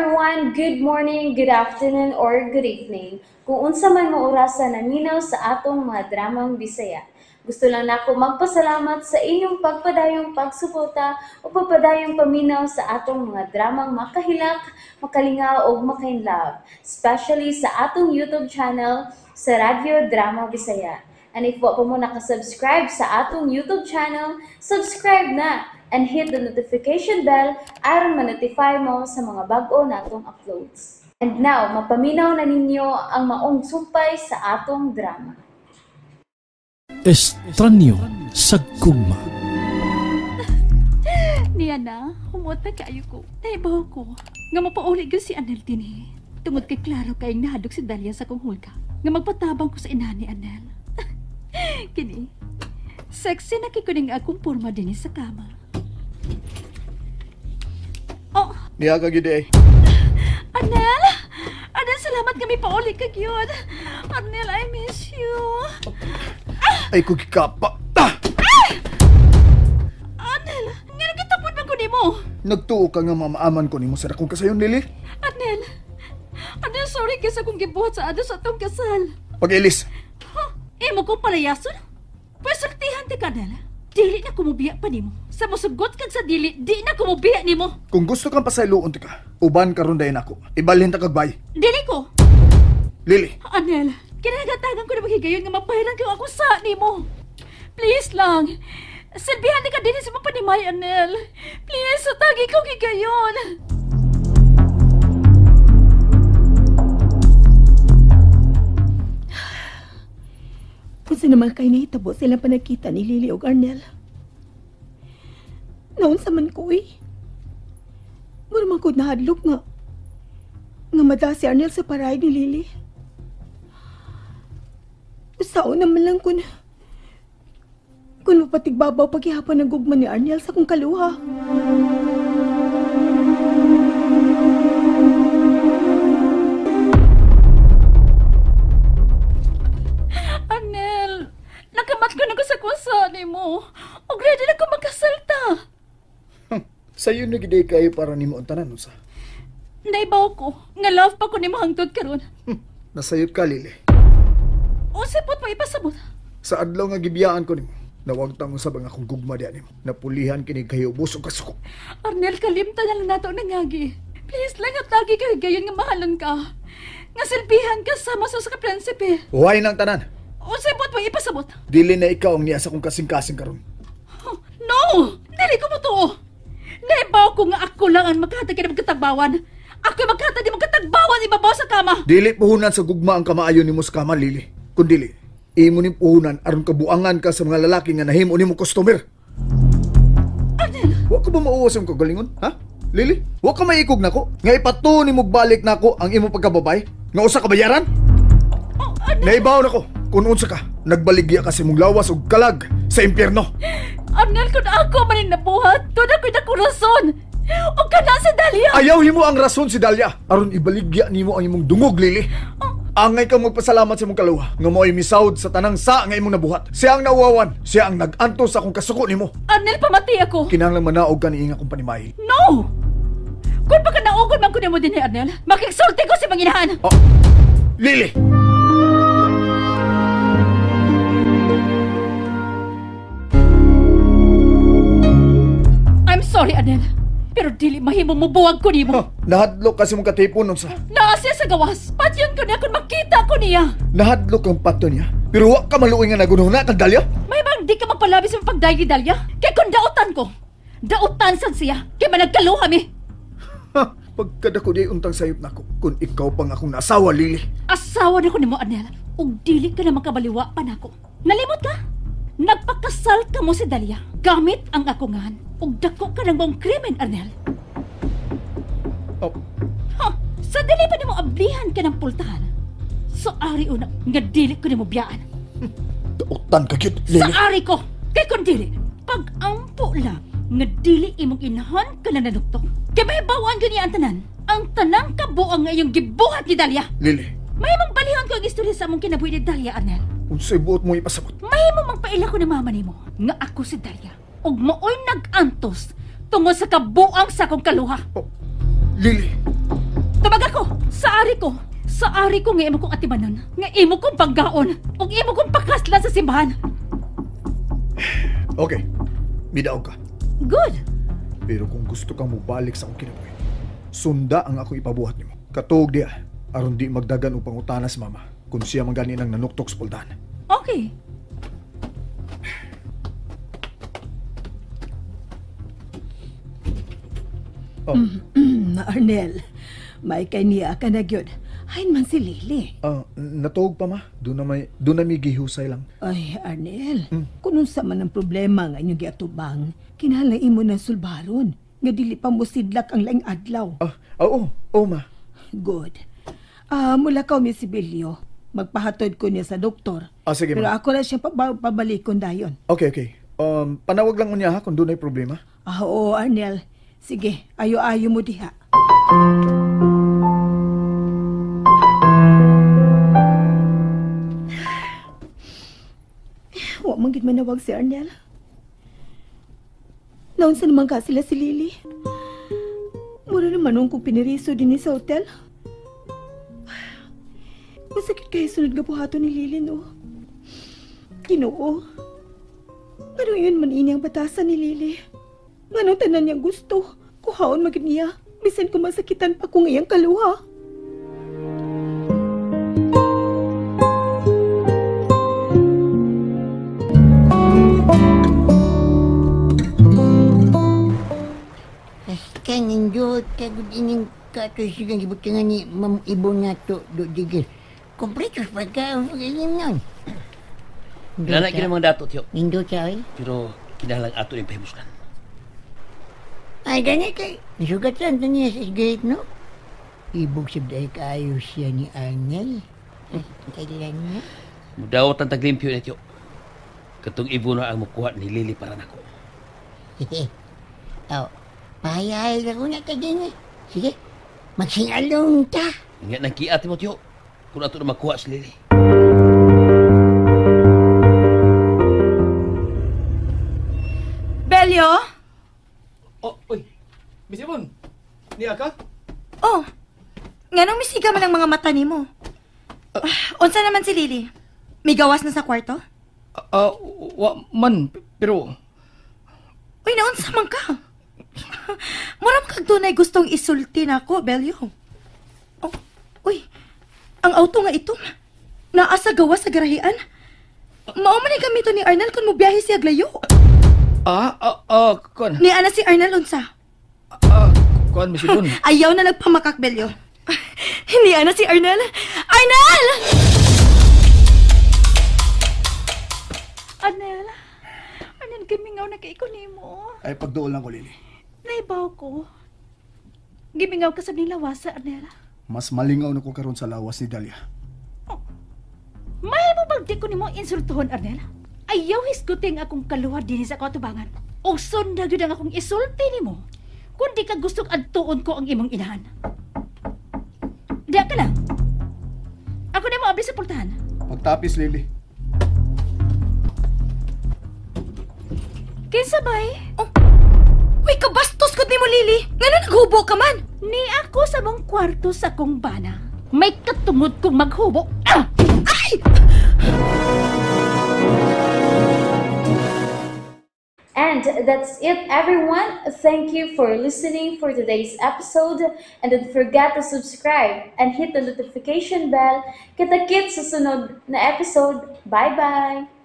everyone, good morning, good afternoon, or good evening. Kung unsa man mo orasan naminaw sa atong mga dramang Bisaya. Gusto lang nako magpasalamat sa inyong pagpadayong pagsuporta o pagpadayong paminaw sa atong mga dramang makahilak, makalingaw o makainlove, especially sa atong YouTube channel sa Radyo Drama Bisaya. And if wa pa mo nakasubscribe sa atong YouTube channel, subscribe na and hit the notification bell aron ma-notify mo sa mga bag-o natong uploads. And now, mapaminaw na ninyo ang maong sumpay sa atong drama. Estranyo sa gugma. Niya na, humot na kayo ko. Naibaw ko. Nga mapauli ko si Anel din eh. Tungod kay klaro kayong nahadok si Dalia sa kong hulga. Nga magpatabang ko sa ina ni Anel. Kini, sexy na kikuning akong porma din sa kama. Oh! Niya ka gide. Anel! Anel, salamat kami pauli ka yun. Anel, I miss you. Ay, kukikapa. Anel, nga nagkitapon ba ko ni mo? Nagtuo ka nga mamaaman ko ni mo sa dakong kasayon, Lily. Anel, sorry kasi akong gibuhat sa ados atong kasal. Pag-ilis. Imo ko palayason? Pwesultihan ti Anel. Dili na kumubiya pa nimo. Sa musugot kag sa dili, di na kumubiya nimo. Kung gusto kang pasayloon ti ka, uban karon dayon ako. Ibalhin ta kag bay. Dili ko. Lily. Anel, kinagatagan ko na maghigayon nga mapahilan ko ako sa nimo. Please lang. Silbihan ka din sa mapanimay, Anel. Please, tagi ko higayon. Kasi naman kayo nahitabo silang panagkita ni Lily o Arnel. Naon sa man ko eh. Muraman ko nahadlok nga mada si Arnel sa paray ni Lily. Sao naman lang kung mapatigbabaw paghihapon ng gugma ni Arnel sa kong kaluha. Nakamat ko na ko sa kwasaan mo. O ready na ko magkasalta. Sa'yo na gide kayo para ni mo ang tanan, sa? Naibaw ko. Nga love pa ko ni mahangtod karon. Nasayot ka, Lily. O sipot mo ipasabot. Sa adlaw nga gibiyaan ko ni mo, nawagtang usab ang akong gugma diyan mo. Napulihan kinig kayo ubos o kasuko. Arnel, kalimta na lang nato nangagi. Please lang at lagi kayo gayon nga mahalon ka. Nga silbihan ka sama sa kaprinsipe. Huway ng tanan. O sipot mo ipasabot. Dili na ikaw ang niya sa kong kasing-kasing karon. No! Dili ko mo to. Naibaw ko nga ako lang ang maghatag ka ng magkatagbawan. Ako yung maghatag ng magkatagbawan ibabaw sa kama. Dili puhunan sa gugma ang kamaayon ni mo sa kama, Lily. Kung dili, imo ni puhunan aron kabuangan ka sa mga lalaki nga nahimo ni mo customer. Anel! Wa ka ba mauwas ang kagalingon, ha? Lily, wa ka maikog nako. Nga ipato ni mo balik nako ang imo pagkababay. Nga usa ka bayaran? Oh, Anel! Naibaw nako. Kung unsa ka, nagbaligya kasi mong lawas o kalag sa impyerno. Anel, kung ako maning nabuhat, doon ako'y nakurason. O ka na sa Dalia. Ayaw himo ang rason si Dalia. Aron ibaligya nimo ang imong dungog, Lily. Angay kang magpasalamat sa imong kaluha. Nga mo'y misawd sa tanang sa nga imong nabuhat. Siya ang nauwawan. Siya ang nag-antos sa akong kasuko nimo. Anel, pamati ako. Kinahanglang manaog ka ni akong panimay. No! Kung baka naugod man ko nimo din ni Anel, makiksulti ko si Manginahan. Oh, Lily! I'm sorry, Anel. Pero dili mahimo mo buwag ko nimo. Nahadlok kasi mong katipon nun sa... Naasya sa gawas. Patyon ko niya kung makita ko niya. Nahadlok ang pato niya. Pero wak ka maluoy nga nagunuhuna kag Dalia? May bang di ka magpalabis ng pagdaig ni Dalia? Kaya kung dautan ko. Dautan sad siya. Kaya managkaluha mi. Pagkada ko di untang sayop na ko. Kung ikaw pang akong nasawa, Lily. Asawa na ko nimo, Anel. Ug dili ka na makabaliwa pa nako. Nalimot ka? Nagpakasal ka mo si Dalia gamit ang akungan ug dako ka ng mong krimen, Arnel. Oh. Sa dili pa nimo ablihan ka ng pultahan. Sa ari una nga dili ko nimo biyaan. Dautan ka gyud, Lily. Sa ari ko kay kun dili pag-ampo lang nga dili imong inahan ka na nanuktok. Kay may bawaan gani ang tanan. Ang tanang kabuang nga iyong gibuhat ni Dalia. Lily. May mong balihan ko ang istorya sa among kinabuhi ni Dalia, Arnel. Unsay buot mo ipasabot? May mo magpaila ko ni mama nimo nga ako si Dalia. Ug maoy nag-antos tungod sa kabuang sa akong kaluha. Oh, Lily, Tabag ako! Sa ari ko nga imo kong atimanon. Nga imo kong paggaon. O imo kong pakaslan sa simbahan. Okay, midaog ka. Good. Pero kung gusto kang mubalik sa akong kinabuhi, sunda ang ako ipabuhat nimo. Katuog diya, aron di magdagan upang utanas mama kung siya magani ng nanuktok sa puldahan. Okay. Oh, Na Arnel, may kay niya ka na gyud. Hain man si Lily. natuog pa ma. Doon na may gihusay lang. Ay, Arnel, kung unsa man ang problema nga inyong giatubang, kinahanglan imo na sulbaron. Nga dili pa mo sidlak ang laing adlaw. Oo ma. Good. Mula ka mi si Bilyo. Magpahatod ko niya sa doktor. Sige Pero ma. ako na siya pabalikon dayon. Okay. Panawag lang mo niya ha kung doon ay problema. Oo, Arnel. Sige, ayo-ayo mo diha. Wa man gid manawag si Arnel. Naunsa naman ka sila si Lily? Mura naman nung kung piniriso din sa hotel. Masakit kayo sunod nga buhato ni Lily, no? Ginoo. Ano yun man ini ang batasan ni Lily? Anong tanan niyang gusto? Kuhaon magid niya. Bisan ko masakitan pa kung iyang kaluha. Kanindot kagud ining katusigan gibutangan ni Ma'am Ibo nato do digil. Kompleto sa pagkaon sa ganyan nun. Kinahanglan gyud ang mga dato, tiyo. Nindot siya ay. Pero kinahanglan ato ning pahimuslan. Ay, ganit kay. Nasugatan ta niya sa gate, no? Ibog sabday kaayo siya ni Arnel. Kailan niya? Mudawat ang taglimpyo na, tiyo. Katong ibo na ang mukuha ni Lily para nako. Pahayay ako na ka din eh. Sige, magsingalong ta. Nga nang kiat mo, tiyo. Kung ato na makuha si Lily. Belyo? Uy, Bisibon, niya ka? Oh, nganong misiga man ang mga mata nimo? Unsa naman si Lily? May gawas na sa kwarto? Pero... Uy, naunsa man ka? Maram kag dunay gustong isulti nako, Belyo. Oh, uy, ang auto nga ito, naa sa gawas sa garahian. Mao man ni gamito ni Arnel kung mobiyahe siya glayo. Kon. Ni ana si Arnel unsa? Kon, Bisibon. Ayaw na nagpamakak, Belyo. Ni ana si Arnel. Arnel! Anel, gimingaw na kay ko nimo. Ay pagduol lang ko Lily. Naibaw ko. Gimingaw ka sa nilawas sa Anel. Mas malingaw na ko karon sa lawas ni Dalia. May mo bagdi ko nimo insultuhon, Arnel. Ayaw hisguting akong kaluwa din sa katubangan. O sunda gyud ang akong isulti nimo. Kung di ka gustong adtuon ko ang imong inahan. Diya ka lang. Ako na mo abli sa pultahan. Pagtapis Lily. Kinsa bay? Oh. Uy, kabastos ko ni mo, Lily. Ngano naghubo ka man? Ni ako sa mong kwarto sa kong bana. May katungod kong maghubo. Ah! Ay! And that's it, everyone. Thank you for listening for today's episode. And don't forget to subscribe and hit the notification bell. Kita-kits sa sunod na episode. Bye-bye!